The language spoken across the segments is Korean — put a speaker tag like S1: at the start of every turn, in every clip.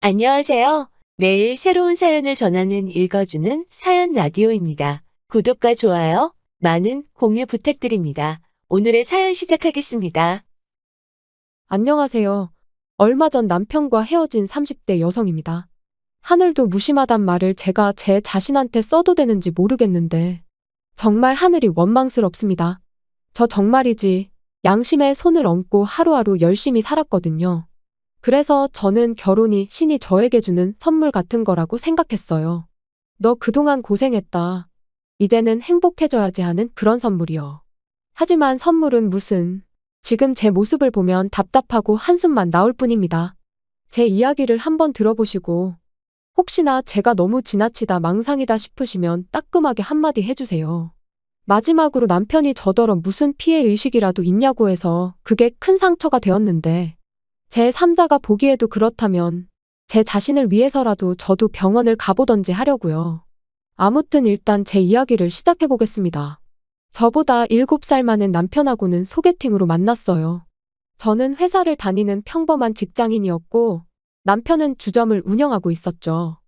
S1: 안녕하세요. 매일 새로운 사연을 전하는 읽어주는 사연 라디오입니다. 구독과 좋아요, 많은 공유 부탁드립니다. 오늘의 사연 시작하겠습니다.
S2: 안녕하세요. 얼마 전 남편과 헤어진 30대 여성입니다. 하늘도 무심하단 말을 제가 제 자신한테 써도 되는지 모르겠는데 정말 하늘이 원망스럽습니다. 저 정말이지 양심에 손을 얹고 하루하루 열심히 살았거든요. 그래서 저는 결혼이 신이 저에게 주는 선물 같은 거라고 생각했어요. 너 그동안 고생했다. 이제는 행복해져야지 하는 그런 선물이요. 하지만 선물은 무슨, 지금 제 모습을 보면 답답하고 한숨만 나올 뿐입니다. 제 이야기를 한번 들어보시고 혹시나 제가 너무 지나치다 망상이다 싶으시면 따끔하게 한마디 해주세요. 마지막으로 남편이 저더러 무슨 피해 의식이라도 있냐고 해서 그게 큰 상처가 되었는데 제 3자가 보기에도 그렇다면 제 자신을 위해서라도 저도 병원을 가보던지 하려고요. 아무튼 일단 제 이야기를 시작해 보겠습니다. 저보다 7살 많은 남편하고는 소개팅으로 만났어요. 저는 회사를 다니는 평범한 직장인이었고 남편은 주점을 운영하고 있었죠.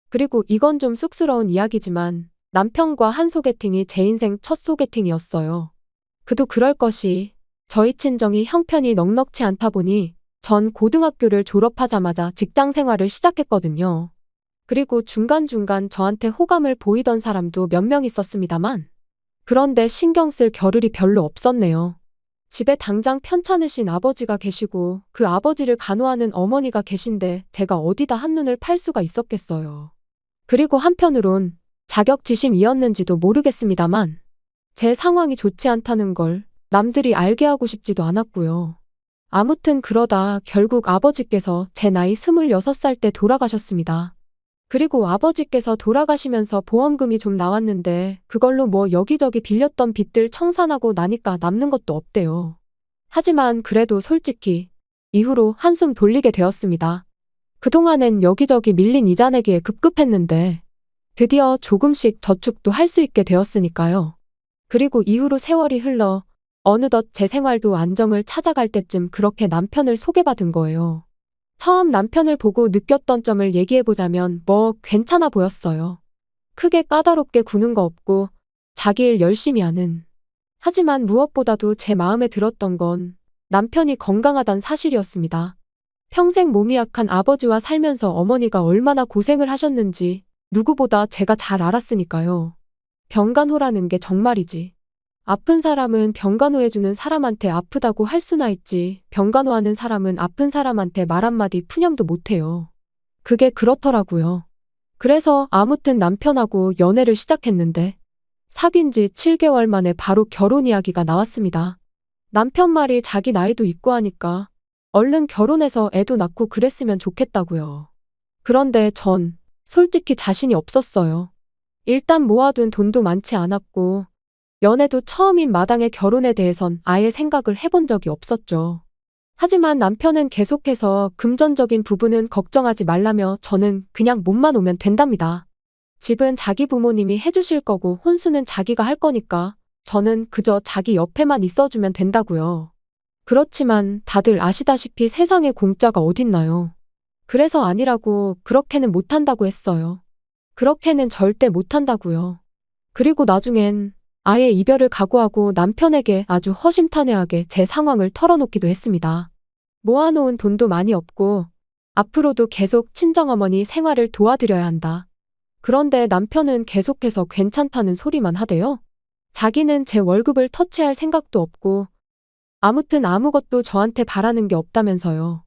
S2: 그리고 이건 좀 쑥스러운 이야기지만 남편과 한 소개팅이 제 인생 첫 소개팅이었어요. 그도 그럴 것이 저희 친정이 형편이 넉넉치 않다 보니 전 고등학교를 졸업하자마자 직장 생활을 시작했거든요. 그리고 중간중간 저한테 호감을 보이던 사람도 몇 명 있었습니다만 그런데 신경 쓸 겨를이 별로 없었네요. 집에 당장 편찮으신 아버지가 계시고 그 아버지를 간호하는 어머니가 계신데 제가 어디다 한눈을 팔 수가 있었겠어요. 그리고 한편으론 자격지심이었는지도 모르겠습니다만 제 상황이 좋지 않다는 걸 남들이 알게 하고 싶지도 않았고요. 아무튼 그러다 결국 아버지께서 제 나이 26살 때 돌아가셨습니다. 그리고 아버지께서 돌아가시면서 보험금이 좀 나왔는데 그걸로 뭐 여기저기 빌렸던 빚들 청산하고 나니까 남는 것도 없대요. 하지만 그래도 솔직히 이후로 한숨 돌리게 되었습니다. 그동안엔 여기저기 밀린 이자 내기에 급급했는데 드디어 조금씩 저축도 할 수 있게 되었으니까요. 그리고 이후로 세월이 흘러 어느덧 제 생활도 안정을 찾아갈 때쯤 그렇게 남편을 소개받은 거예요. 처음 남편을 보고 느꼈던 점을 얘기해보자면 뭐 괜찮아 보였어요. 크게 까다롭게 구는 거 없고 자기 일 열심히 하는. 하지만 무엇보다도 제 마음에 들었던 건 남편이 건강하단 사실이었습니다. 평생 몸이 약한 아버지와 살면서 어머니가 얼마나 고생을 하셨는지 누구보다 제가 잘 알았으니까요. 병간호라는 게 정말이지. 아픈 사람은 병간호해주는 사람한테 아프다고 할 수나 있지 병간호하는 사람은 아픈 사람한테 말 한마디 푸념도 못해요. 그게 그렇더라고요. 그래서 아무튼 남편하고 연애를 시작했는데 사귄 지 7개월 만에 바로 결혼 이야기가 나왔습니다. 남편 말이 자기 나이도 있고 하니까 얼른 결혼해서 애도 낳고 그랬으면 좋겠다고요. 그런데 전 솔직히 자신이 없었어요. 일단 모아둔 돈도 많지 않았고 연애도 처음인 마당에 결혼에 대해선 아예 생각을 해본 적이 없었죠. 하지만 남편은 계속해서 금전적인 부분은 걱정하지 말라며 저는 그냥 몸만 오면 된답니다. 집은 자기 부모님이 해주실 거고 혼수는 자기가 할 거니까 저는 그저 자기 옆에만 있어주면 된다고요. 그렇지만 다들 아시다시피 세상에 공짜가 어딨나요. 그래서 아니라고 그렇게는 못한다고 했어요. 그렇게는 절대 못한다고요. 그리고 나중엔 아예 이별을 각오하고 남편에게 아주 허심탄회하게 제 상황을 털어놓기도 했습니다. 모아놓은 돈도 많이 없고 앞으로도 계속 친정어머니 생활을 도와드려야 한다. 그런데 남편은 계속해서 괜찮다는 소리만 하대요. 자기는 제 월급을 터치할 생각도 없고 아무튼 아무것도 저한테 바라는 게 없다면서요.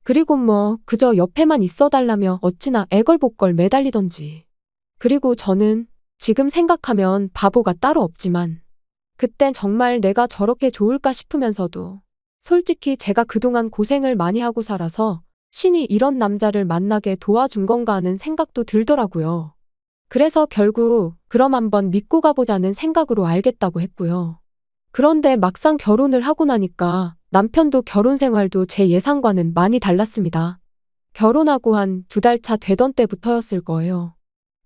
S2: 그리고 뭐 그저 옆에만 있어달라며 어찌나 애걸복걸 매달리던지. 그리고 저는 지금 생각하면 바보가 따로 없지만 그땐 정말 내가 저렇게 좋을까 싶으면서도 솔직히 제가 그동안 고생을 많이 하고 살아서 신이 이런 남자를 만나게 도와준 건가 하는 생각도 들더라고요. 그래서 결국 그럼 한번 믿고 가보자는 생각으로 알겠다고 했고요. 그런데 막상 결혼을 하고 나니까 남편도 결혼 생활도 제 예상과는 많이 달랐습니다. 결혼하고 한 2달 차 되던 때부터였을 거예요.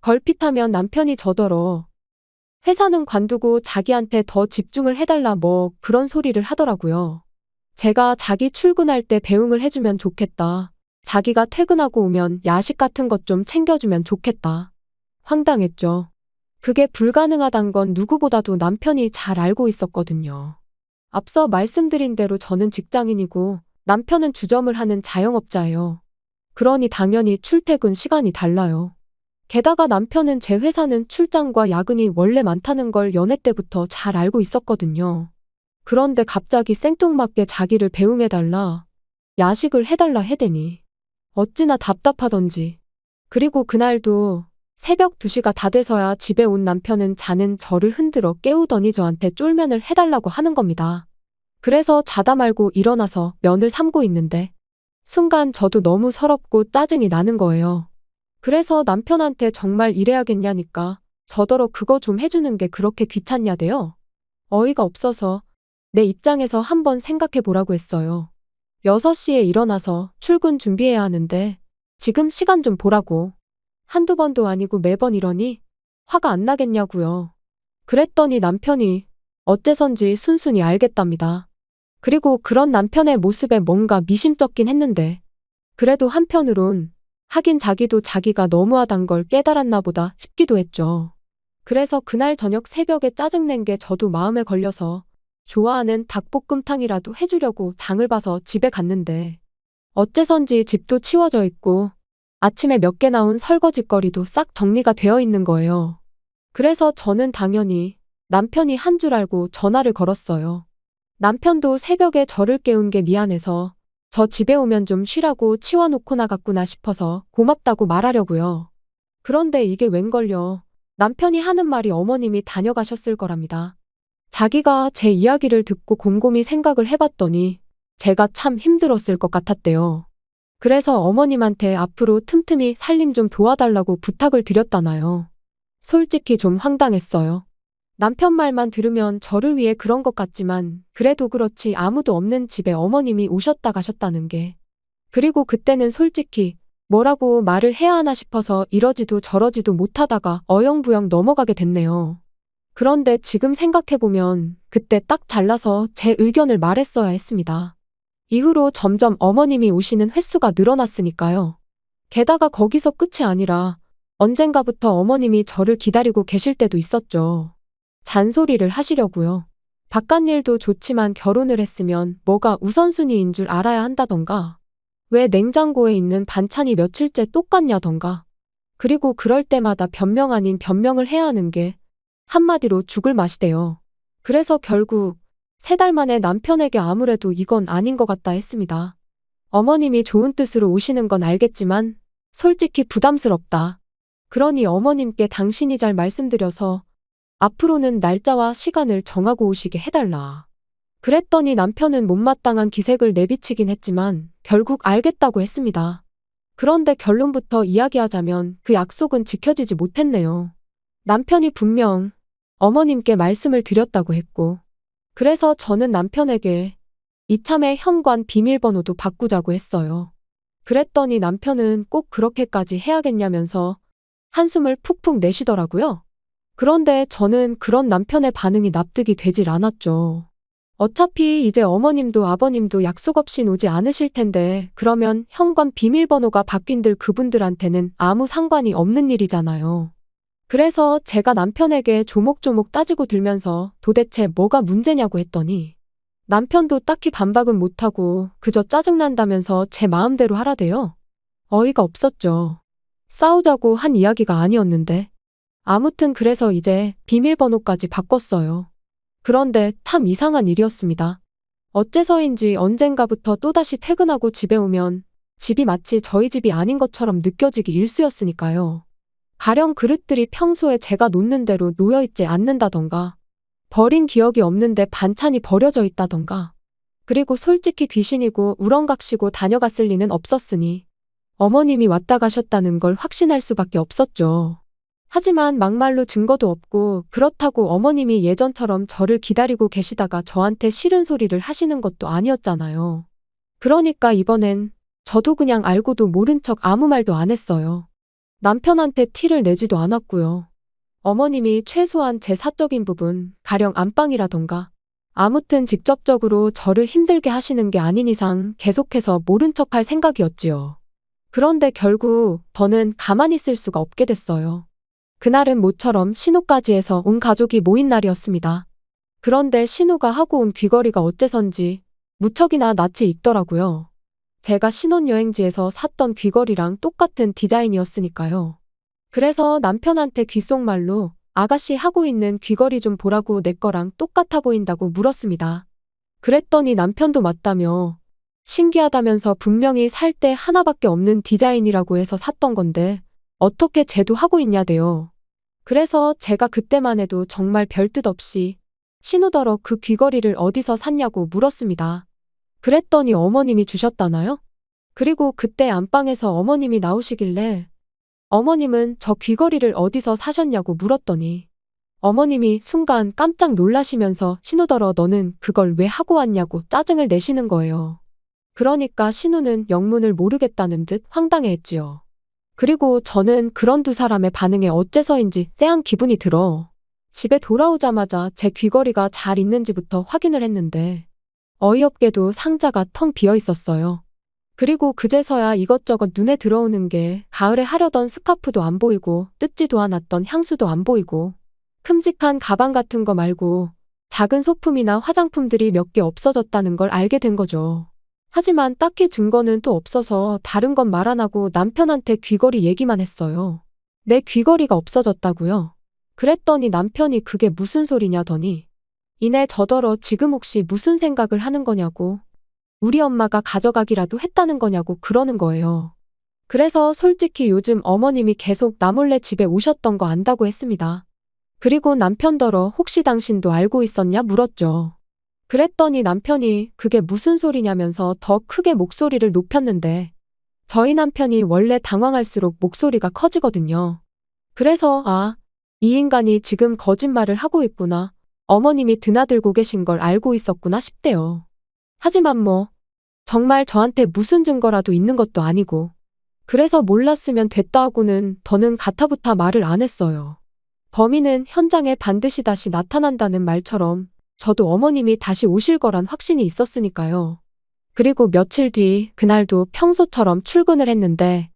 S2: 걸핏하면 남편이 저더러 회사는 관두고 자기한테 더 집중을 해달라 뭐 그런 소리를 하더라고요. 제가 자기 출근할 때 배웅을 해주면 좋겠다. 자기가 퇴근하고 오면 야식 같은 것 좀 챙겨주면 좋겠다. 황당했죠. 그게 불가능하단 건 누구보다도 남편이 잘 알고 있었거든요. 앞서 말씀드린 대로 저는 직장인이고 남편은 주점을 하는 자영업자예요. 그러니 당연히 출퇴근 시간이 달라요. 게다가 남편은 제 회사는 출장과 야근이 원래 많다는 걸 연애 때부터 잘 알고 있었거든요. 그런데 갑자기 생뚱맞게 자기를 배웅해달라, 야식을 해달라 해대니 어찌나 답답하던지. 그리고 그날도 새벽 2시가 다 돼서야 집에 온 남편은 자는 저를 흔들어 깨우더니 저한테 쫄면을 해달라고 하는 겁니다. 그래서 자다 말고 일어나서 면을 삶고 있는데 순간 저도 너무 서럽고 짜증이 나는 거예요. 그래서 남편한테 정말 이래야겠냐니까 저더러 그거 좀 해주는 게 그렇게 귀찮냐대요. 어이가 없어서 내 입장에서 한번 생각해 보라고 했어요. 6시에 일어나서 출근 준비해야 하는데 지금 시간 좀 보라고. 한두 번도 아니고 매번 이러니 화가 안 나겠냐고요. 그랬더니 남편이 어째선지 순순히 알겠답니다. 그리고 그런 남편의 모습에 뭔가 미심쩍긴 했는데 그래도 한편으론 하긴 자기도 자기가 너무하단 걸 깨달았나 보다 싶기도 했죠. 그래서 그날 저녁 새벽에 짜증낸 게 저도 마음에 걸려서 좋아하는 닭볶음탕이라도 해주려고 장을 봐서 집에 갔는데 어째선지 집도 치워져 있고 아침에 몇 개 나온 설거지거리도 싹 정리가 되어 있는 거예요. 그래서 저는 당연히 남편이 한 줄 알고 전화를 걸었어요. 남편도 새벽에 저를 깨운 게 미안해서 저 집에 오면 좀 쉬라고 치워놓고 나갔구나 싶어서 고맙다고 말하려고요. 그런데 이게 웬걸요. 남편이 하는 말이 어머님이 다녀가셨을 거랍니다. 자기가 제 이야기를 듣고 곰곰이 생각을 해봤더니 제가 참 힘들었을 것 같았대요. 그래서 어머님한테 앞으로 틈틈이 살림 좀 도와달라고 부탁을 드렸다나요. 솔직히 좀 황당했어요. 남편 말만 들으면 저를 위해 그런 것 같지만 그래도 그렇지 아무도 없는 집에 어머님이 오셨다 가셨다는 게. 그리고 그때는 솔직히 뭐라고 말을 해야 하나 싶어서 이러지도 저러지도 못하다가 어영부영 넘어가게 됐네요. 그런데 지금 생각해보면 그때 딱 잘라서 제 의견을 말했어야 했습니다. 이후로 점점 어머님이 오시는 횟수가 늘어났으니까요. 게다가 거기서 끝이 아니라 언젠가부터 어머님이 저를 기다리고 계실 때도 있었죠. 잔소리를 하시려고요. 바깥일도 좋지만 결혼을 했으면 뭐가 우선순위인 줄 알아야 한다던가. 왜 냉장고에 있는 반찬이 며칠째 똑같냐던가. 그리고 그럴 때마다 변명 아닌 변명을 해야 하는 게 한마디로 죽을 맛이대요. 그래서 결국 3달 만에 남편에게 아무래도 이건 아닌 것 같다 했습니다. 어머님이 좋은 뜻으로 오시는 건 알겠지만 솔직히 부담스럽다. 그러니 어머님께 당신이 잘 말씀드려서 앞으로는 날짜와 시간을 정하고 오시게 해달라. 그랬더니 남편은 못마땅한 기색을 내비치긴 했지만 결국 알겠다고 했습니다. 그런데 결론부터 이야기하자면 그 약속은 지켜지지 못했네요. 남편이 분명 어머님께 말씀을 드렸다고 했고 그래서 저는 남편에게 이참에 현관 비밀번호도 바꾸자고 했어요. 그랬더니 남편은 꼭 그렇게까지 해야겠냐면서 한숨을 푹푹 내쉬더라고요. 그런데 저는 그런 남편의 반응이 납득이 되질 않았죠. 어차피 이제 어머님도 아버님도 약속 없이 오지 않으실 텐데 그러면 현관 비밀번호가 바뀐들 그분들한테는 아무 상관이 없는 일이잖아요. 그래서 제가 남편에게 조목조목 따지고 들면서 도대체 뭐가 문제냐고 했더니 남편도 딱히 반박은 못하고 그저 짜증난다면서 제 마음대로 하라대요. 어이가 없었죠. 싸우자고 한 이야기가 아니었는데. 아무튼 그래서 이제 비밀번호까지 바꿨어요. 그런데 참 이상한 일이었습니다. 어째서인지 언젠가부터 또다시 퇴근하고 집에 오면 집이 마치 저희 집이 아닌 것처럼 느껴지기 일쑤였으니까요. 가령 그릇들이 평소에 제가 놓는 대로 놓여있지 않는다던가 버린 기억이 없는데 반찬이 버려져 있다던가 그리고 솔직히 귀신이고 우렁각시고 다녀갔을 리는 없었으니 어머님이 왔다 가셨다는 걸 확신할 수밖에 없었죠. 하지만 막말로 증거도 없고 그렇다고 어머님이 예전처럼 저를 기다리고 계시다가 저한테 싫은 소리를 하시는 것도 아니었잖아요. 그러니까 이번엔 저도 그냥 알고도 모른 척 아무 말도 안 했어요. 남편한테 티를 내지도 않았고요. 어머님이 최소한 제 사적인 부분, 가령 안방이라던가 아무튼 직접적으로 저를 힘들게 하시는 게 아닌 이상 계속해서 모른 척할 생각이었지요. 그런데 결국 저는 가만히 있을 수가 없게 됐어요. 그날은 모처럼 신우까지 해서 온 가족이 모인 날이었습니다. 그런데 신우가 하고 온 귀걸이가 어째선지 무척이나 낯이 익더라고요. 제가 신혼여행지에서 샀던 귀걸이랑 똑같은 디자인이었으니까요. 그래서 남편한테 귓속말로 아가씨 하고 있는 귀걸이 좀 보라고 내 거랑 똑같아 보인다고 물었습니다. 그랬더니 남편도 맞다며 신기하다면서 분명히 살 때 하나밖에 없는 디자인이라고 해서 샀던 건데 어떻게 쟤도 하고 있냐대요. 그래서 제가 그때만 해도 정말 별뜻 없이 신우더러 그 귀걸이를 어디서 샀냐고 물었습니다. 그랬더니 어머님이 주셨다나요? 그리고 그때 안방에서 어머님이 나오시길래 어머님은 저 귀걸이를 어디서 사셨냐고 물었더니 어머님이 순간 깜짝 놀라시면서 신우더러 너는 그걸 왜 하고 왔냐고 짜증을 내시는 거예요. 그러니까 신우는 영문을 모르겠다는 듯 황당해했지요. 그리고 저는 그런 두 사람의 반응에 어째서인지 쎄한 기분이 들어 집에 돌아오자마자 제 귀걸이가 잘 있는지부터 확인을 했는데 어이없게도 상자가 텅 비어 있었어요. 그리고 그제서야 이것저것 눈에 들어오는 게 가을에 하려던 스카프도 안 보이고 뜯지도 않았던 향수도 안 보이고 큼직한 가방 같은 거 말고 작은 소품이나 화장품들이 몇 개 없어졌다는 걸 알게 된 거죠. 하지만 딱히 증거는 또 없어서 다른 건 말 안 하고 남편한테 귀걸이 얘기만 했어요. 내 귀걸이가 없어졌다고요? 그랬더니 남편이 그게 무슨 소리냐더니 이내 저더러 지금 혹시 무슨 생각을 하는 거냐고 우리 엄마가 가져가기라도 했다는 거냐고 그러는 거예요. 그래서 솔직히 요즘 어머님이 계속 나 몰래 집에 오셨던 거 안다고 했습니다. 그리고 남편더러 혹시 당신도 알고 있었냐 물었죠. 그랬더니 남편이 그게 무슨 소리냐면서 더 크게 목소리를 높였는데 저희 남편이 원래 당황할수록 목소리가 커지거든요. 그래서 이 인간이 지금 거짓말을 하고 있구나. 어머님이 드나들고 계신 걸 알고 있었구나 싶대요. 하지만 정말 저한테 무슨 증거라도 있는 것도 아니고 그래서 몰랐으면 됐다 하고는 더는 가타부타 말을 안 했어요. 범인은 현장에 반드시 다시 나타난다는 말처럼 저도 어머님이 다시 오실 거란 확신이 있었으니까요. 그리고 며칠 뒤 그날도 평소처럼 출근을 했는데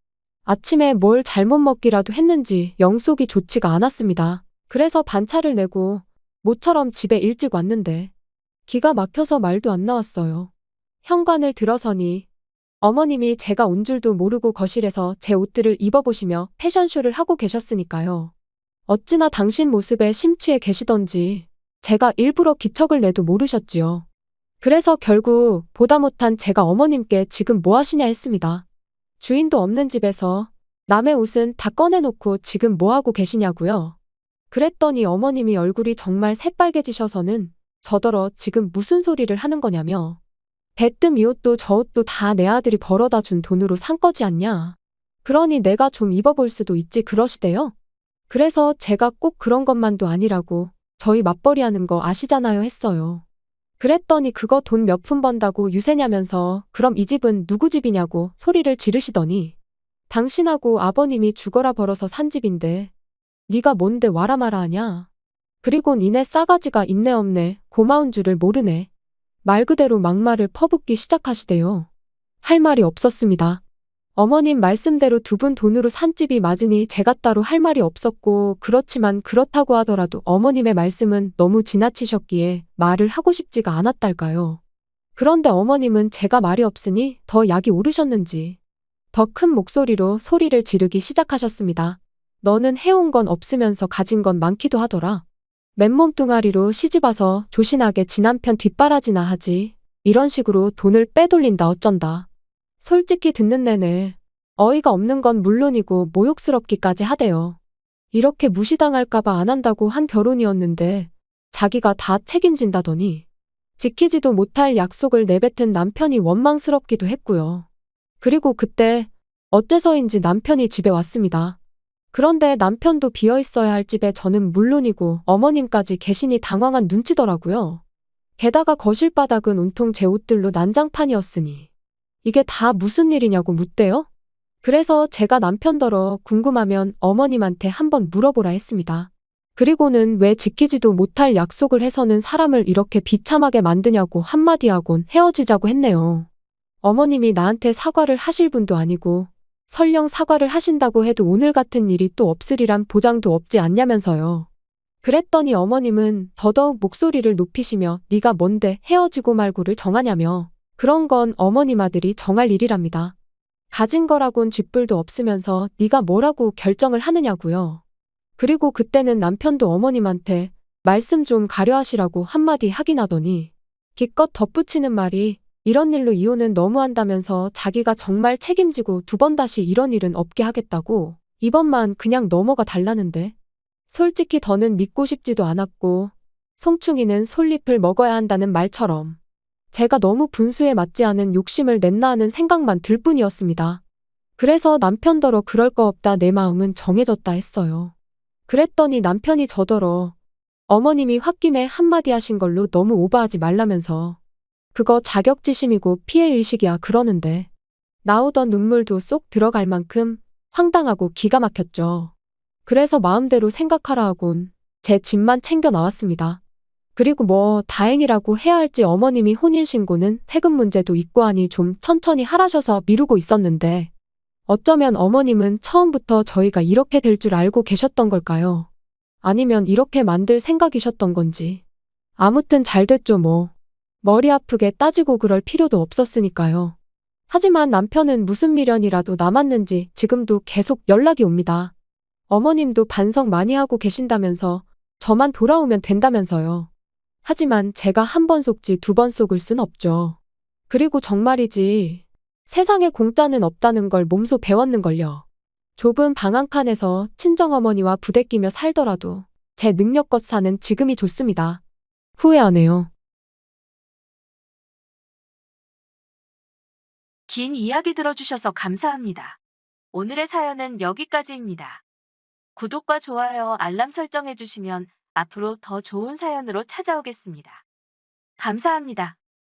S2: 아침에 뭘 잘못 먹기라도 했는지 영속이 좋지가 않았습니다. 그래서 반차를 내고 모처럼 집에 일찍 왔는데 기가 막혀서 말도 안 나왔어요. 현관을 들어서니 어머님이 제가 온 줄도 모르고 거실에서 제 옷들을 입어보시며 패션쇼를 하고 계셨으니까요. 어찌나 당신 모습에 심취해 계시던지 제가 일부러 기척을 내도 모르셨지요. 그래서 결국 보다 못한 제가 어머님께 지금 뭐 하시냐 했습니다. 주인도 없는 집에서 남의 옷은 다 꺼내놓고 지금 뭐 하고 계시냐고요. 그랬더니 어머님이 얼굴이 정말 새빨개지셔서는 저더러 지금 무슨 소리를 하는 거냐며 대뜸 이 옷도 저 옷도 다 내 아들이 벌어다 준 돈으로 산 거지 않냐. 그러니 내가 좀 입어볼 수도 있지 그러시대요. 그래서 제가 꼭 그런 것만도 아니라고 저희 맞벌이 하는 거 아시잖아요 했어요. 그랬더니 그거 돈 몇 푼 번다고 유세냐면서 그럼 이 집은 누구 집이냐고 소리를 지르시더니 당신하고 아버님이 죽어라 벌어서 산 집인데 네가 뭔데 와라 마라 하냐. 그리고 니네 싸가지가 있네 없네 고마운 줄을 모르네. 말 그대로 막말을 퍼붓기 시작하시대요. 할 말이 없었습니다. 어머님 말씀대로 두 분 돈으로 산 집이 맞으니 제가 따로 할 말이 없었고 그렇지만 그렇다고 하더라도 어머님의 말씀은 너무 지나치셨기에 말을 하고 싶지가 않았달까요. 그런데 어머님은 제가 말이 없으니 더 약이 오르셨는지 더 큰 목소리로 소리를 지르기 시작하셨습니다. 너는 해온 건 없으면서 가진 건 많기도 하더라. 맨몸뚱아리로 시집와서 조신하게 지 남편 뒷바라지나 하지. 이런 식으로 돈을 빼돌린다 어쩐다. 솔직히 듣는 내내 어이가 없는 건 물론이고 모욕스럽기까지 하대요. 이렇게 무시당할까봐 안 한다고 한 결혼이었는데 자기가 다 책임진다더니 지키지도 못할 약속을 내뱉은 남편이 원망스럽기도 했고요. 그리고 그때 어째서인지 남편이 집에 왔습니다. 그런데 남편도 비어있어야 할 집에 저는 물론이고 어머님까지 계시니 당황한 눈치더라고요. 게다가 거실 바닥은 온통 제 옷들로 난장판이었으니 이게 다 무슨 일이냐고 묻대요. 그래서 제가 남편더러 궁금하면 어머님한테 한번 물어보라 했습니다. 그리고는 왜 지키지도 못할 약속을 해서는 사람을 이렇게 비참하게 만드냐고 한마디 하곤 헤어지자고 했네요. 어머님이 나한테 사과를 하실 분도 아니고 설령 사과를 하신다고 해도 오늘 같은 일이 또 없으리란 보장도 없지 않냐면서요. 그랬더니 어머님은 더더욱 목소리를 높이시며 네가 뭔데 헤어지고 말고를 정하냐며 그런 건 어머님 아들이 정할 일이랍니다. 가진 거라곤 쥐뿔도 없으면서 네가 뭐라고 결정을 하느냐고요. 그리고 그때는 남편도 어머님한테 말씀 좀 가려하시라고 한마디 하긴 하더니 기껏 덧붙이는 말이 이런 일로 이혼은 너무한다면서 자기가 정말 책임지고 두 번 다시 이런 일은 없게 하겠다고 이번만 그냥 넘어가 달라는데 솔직히 더는 믿고 싶지도 않았고 송충이는 솔잎을 먹어야 한다는 말처럼 제가 너무 분수에 맞지 않은 욕심을 냈나 하는 생각만 들 뿐이었습니다. 그래서 남편더러 그럴 거 없다 내 마음은 정해졌다 했어요. 그랬더니 남편이 저더러 어머님이 홧김에 한마디 하신 걸로 너무 오버하지 말라면서 그거 자격지심이고 피해의식이야 그러는데 나오던 눈물도 쏙 들어갈 만큼 황당하고 기가 막혔죠. 그래서 마음대로 생각하라 하곤 제 집만 챙겨 나왔습니다. 그리고 뭐 다행이라고 해야 할지 어머님이 혼인신고는 세금 문제도 있고 하니 좀 천천히 하라셔서 미루고 있었는데 어쩌면 어머님은 처음부터 저희가 이렇게 될 줄 알고 계셨던 걸까요? 아니면 이렇게 만들 생각이셨던 건지. 아무튼 잘 됐죠 뭐. 머리 아프게 따지고 그럴 필요도 없었으니까요. 하지만 남편은 무슨 미련이라도 남았는지 지금도 계속 연락이 옵니다. 어머님도 반성 많이 하고 계신다면서 저만 돌아오면 된다면서요. 하지만 제가 한 번 속지 두 번 속을 순 없죠. 그리고 정말이지 세상에 공짜는 없다는 걸 몸소 배웠는걸요. 좁은 방 한 칸에서 친정어머니와 부대끼며 살더라도 제 능력껏 사는 지금이 좋습니다. 후회하네요.
S1: 긴 이야기 들어주셔서 감사합니다. 오늘의 사연은 여기까지입니다. 구독과 좋아요, 알람 설정해주시면 앞으로 더 좋은 사연으로 찾아오겠습니다. 감사합니다.